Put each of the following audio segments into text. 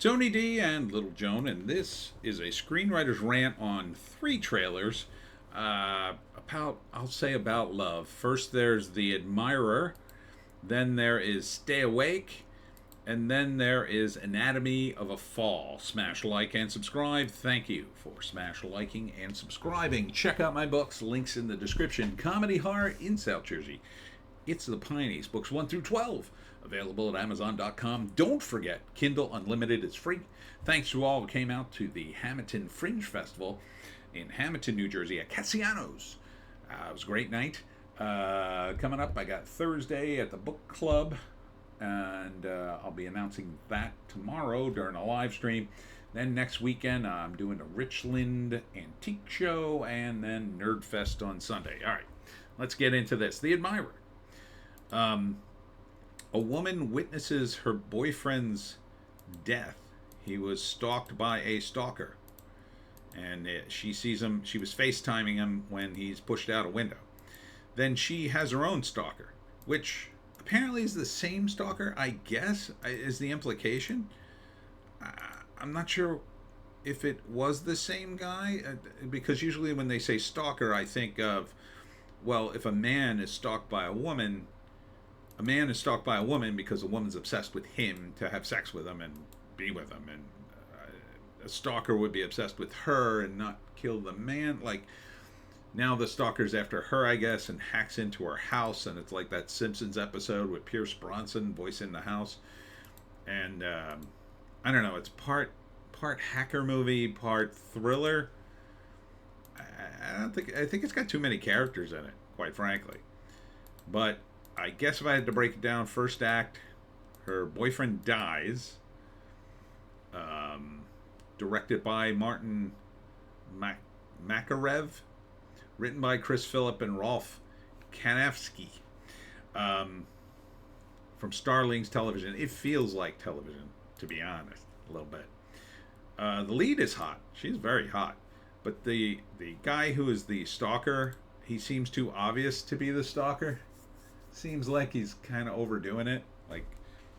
Tony D and Little Joan, and this is a screenwriter's rant on three trailers about love. First, there's The Admirer, then there is Stay Awake, and then there is Anatomy of a Fall. Smash like and subscribe. Thank you for smash liking and subscribing. Check out my books, links in the description. Comedy Horror in South Jersey. It's the Pineys, books 1 through 12. Available at Amazon.com. Don't forget, Kindle Unlimited is free. Thanks to all who came out to the Hamilton Fringe Festival in Hamilton, New Jersey at Cassiano's. It was a great night. Coming up, I got Thursday at the book club, and I'll be announcing that tomorrow during a live stream. Then next weekend, I'm doing a Richland Antique Show, and then Nerdfest on Sunday. All right, let's get into this. The Admirer. A woman witnesses her boyfriend's death. He was stalked by a stalker. And she sees him, she was FaceTiming him when he's pushed out a window. Then she has her own stalker, which apparently is the same stalker, I guess, is the implication. I'm not sure if it was the same guy, because usually when they say stalker, I think of, well, if a man is stalked by a woman is stalked by a woman because a woman's obsessed with him to have sex with him and be with him, and a stalker would be obsessed with her and not kill the man. Like, now the stalker's after her, I guess, and hacks into her house, and it's like that Simpsons episode with Pierce Bronson voicing the house. And I don't know, it's part hacker movie, part thriller. I think it's got too many characters in it, quite frankly. But I guess if I had to break it down, first act, her boyfriend dies. Directed by Martin Makarev. Written by Chris Phillip and Rolf Kanafsky. From Starlings Television. It feels like television, to be honest, a little bit. The lead is hot. She's very hot. But the guy who is the stalker, he seems too obvious to be the stalker. Seems like he's kind of overdoing it. Like,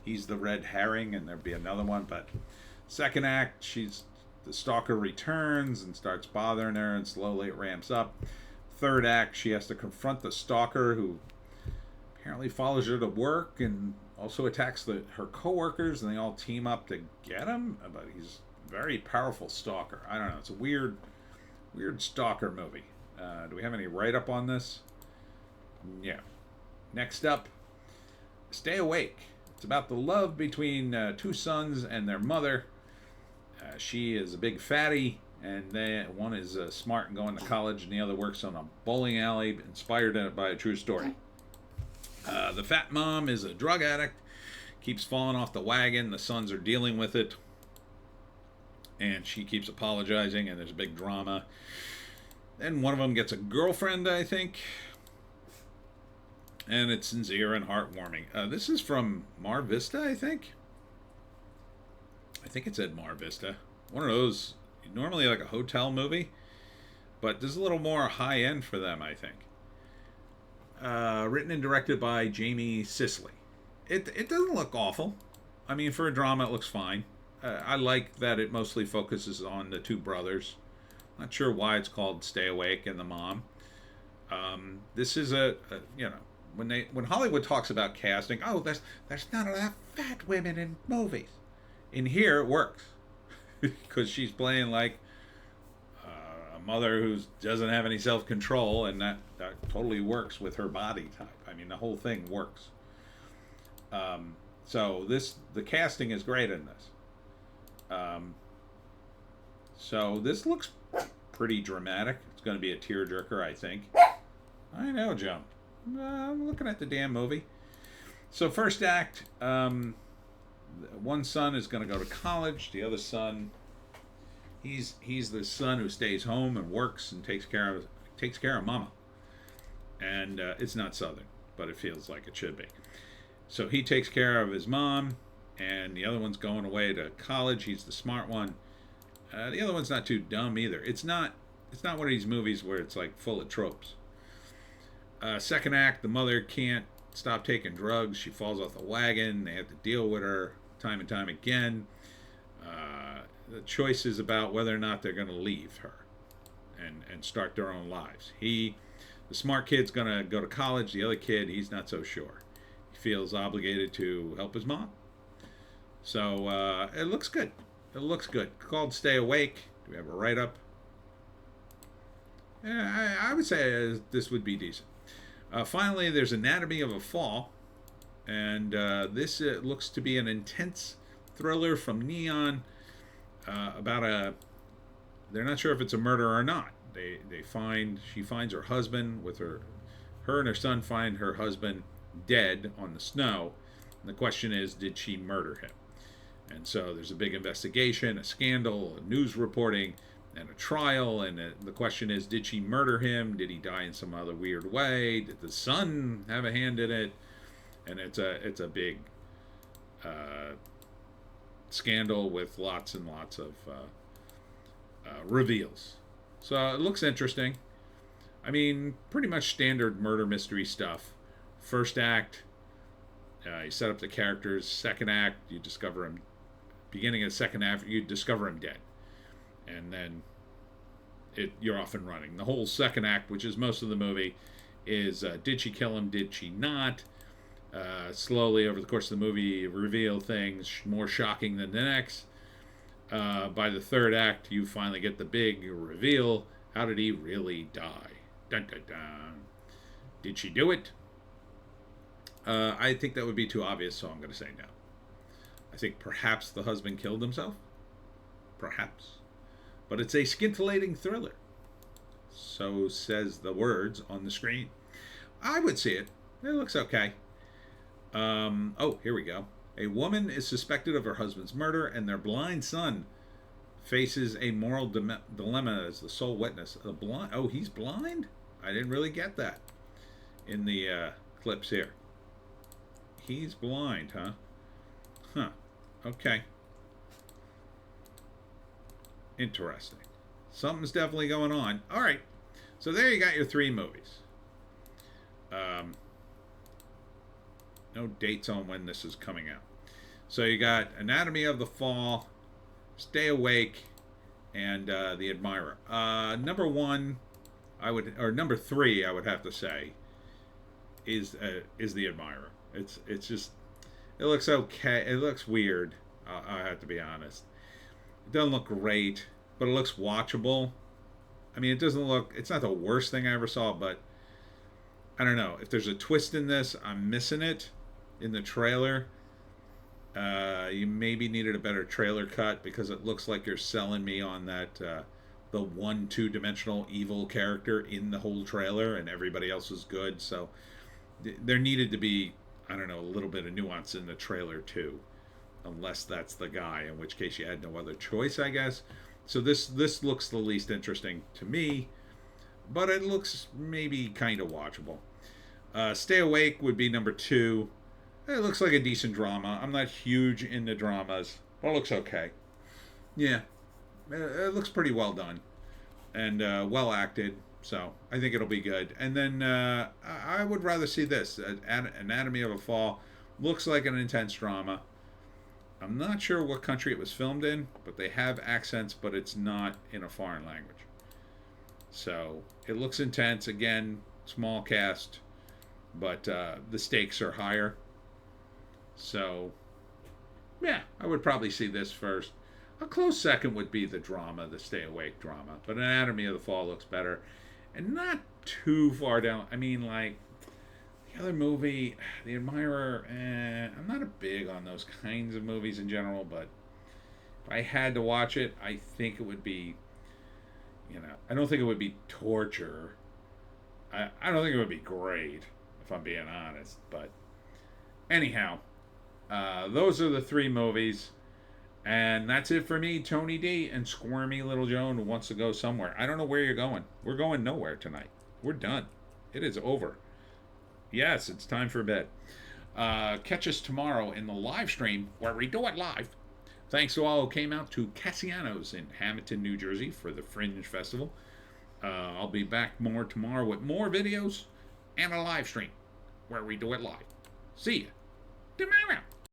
he's the red herring and there'd be another one. But second act, the stalker returns and starts bothering her, and slowly it ramps up. Third act, she has to confront the stalker, who apparently follows her to work and also attacks her coworkers, and they all team up to get him. But he's a very powerful stalker. I don't know. It's a weird stalker movie. Do we have any write-up on this? Yeah. Next up, Stay Awake. It's about the love between two sons and their mother. She is a big fatty, and one is smart and going to college, and the other works on a bowling alley, inspired by a true story. The fat mom is a drug addict, keeps falling off the wagon. The sons are dealing with it, and she keeps apologizing, and there's a big drama. Then one of them gets a girlfriend, I think. And it's sincere and heartwarming. This is from Mar Vista, I think. I think it said Mar Vista. One of those, normally like a hotel movie. But this is a little more high-end for them, I think. Written and directed by Jamie Sisley. It doesn't look awful. I mean, for a drama, it looks fine. I like that it mostly focuses on the two brothers. Not sure why it's called Stay Awake and the mom. This is when Hollywood talks about casting, oh, there's not enough fat women in movies. In here, it works because she's playing like a mother who doesn't have any self-control, and that totally works with her body type. I mean, the whole thing works. So the casting is great in this. So this looks pretty dramatic. It's going to be a tearjerker, I think. I know, Joan. I'm looking at the damn movie. So first act, one son is going to go to college. The other son, he's the son who stays home and works and takes care of mama. And it's not Southern, but it feels like it should be. So he takes care of his mom, and the other one's going away to college. He's the smart one. The other one's not too dumb either. It's not one of these movies where it's like full of tropes. Second act, the mother can't stop taking drugs. She falls off the wagon. They have to deal with her time and time again. the choice is about whether or not they're going to leave her and start their own lives. The smart kid's going to go to college. The other kid, he's not so sure. He feels obligated to help his mom. So it looks good. It looks good. Called Stay Awake. Do we have a write-up? Yeah, I would say this would be decent. Finally, there's Anatomy of a Fall. And this looks to be an intense thriller from Neon about they're not sure if it's a murder or not. She finds her husband with her and her son find her husband dead on the snow. And the question is, did she murder him? And so there's a big investigation, a scandal, a news reporting, and a trial. And the question is, did she murder him? Did he die in some other weird way? Did the son have a hand in it? And it's a big scandal with lots and lots of reveals. So it looks interesting. I mean, pretty much standard murder mystery stuff. First act, you set up the characters. Second act, you discover him. Beginning of the second act, you discover him dead, and then you're off and running. The whole second act, which is most of the movie, is did she kill him? Did she not? Slowly over the course of the movie, reveal things more shocking than the next. By the third act, you finally get the big reveal. How did he really die? Dun, dun, dun. Did she do it? I think that would be too obvious, so I'm going to say no. I think perhaps the husband killed himself. Perhaps. But it's a scintillating thriller. So says the words on the screen. I would see it. It looks okay. Here we go. A woman is suspected of her husband's murder, and their blind son faces a moral dilemma as the sole witness. He's blind? I didn't really get that in the clips here. He's blind, huh? Huh. Okay. Interesting. Something's definitely going on. All right. So there you got your 3 movies. No dates on when this is coming out. So you got Anatomy of the Fall, Stay Awake, and The Admirer. Number 3, I would have to say, is The Admirer. It's just, it looks okay. It looks weird. I have to be honest. It doesn't look great, but it looks watchable. I mean, it's not the worst thing I ever saw, but I don't know. If there's a twist in this, I'm missing it in the trailer. You maybe needed a better trailer cut because it looks like you're selling me on that the one two-dimensional evil character in the whole trailer and everybody else is good. So there needed to be, I don't know, a little bit of nuance in the trailer too. Unless that's the guy, in which case you had no other choice, I guess. So this looks the least interesting to me, but it looks maybe kind of watchable. Stay Awake would be number 2. It looks like a decent drama. I'm not huge into dramas, but it looks okay. Yeah, it looks pretty well done and well acted, so I think it'll be good. And then I would rather see this. Anatomy of a Fall looks like an intense drama. I'm not sure what country it was filmed in, but they have accents, but it's not in a foreign language. So it looks intense. Again, small cast, but the stakes are higher. So, yeah, I would probably see this first. A close second would be the drama, the Stay Awake drama. But Anatomy of the Fall looks better. And not too far down. I mean, like, the other movie, The Admirer, I'm not a big on those kinds of movies in general, but if I had to watch it, I think it would be, I don't think it would be torture. I don't think it would be great, if I'm being honest. But anyhow, those are the 3 movies. And that's it for me, Tony D, and Squirmy Little Joan who wants to go somewhere. I don't know where you're going. We're going nowhere tonight. We're done. It is over. Yes, it's time for bed. Catch us tomorrow in the live stream where we do it live. Thanks to all who came out to Cassiano's in Hamilton, New Jersey for the Fringe Festival. I'll be back more tomorrow with more videos and a live stream where we do it live. See ya tomorrow.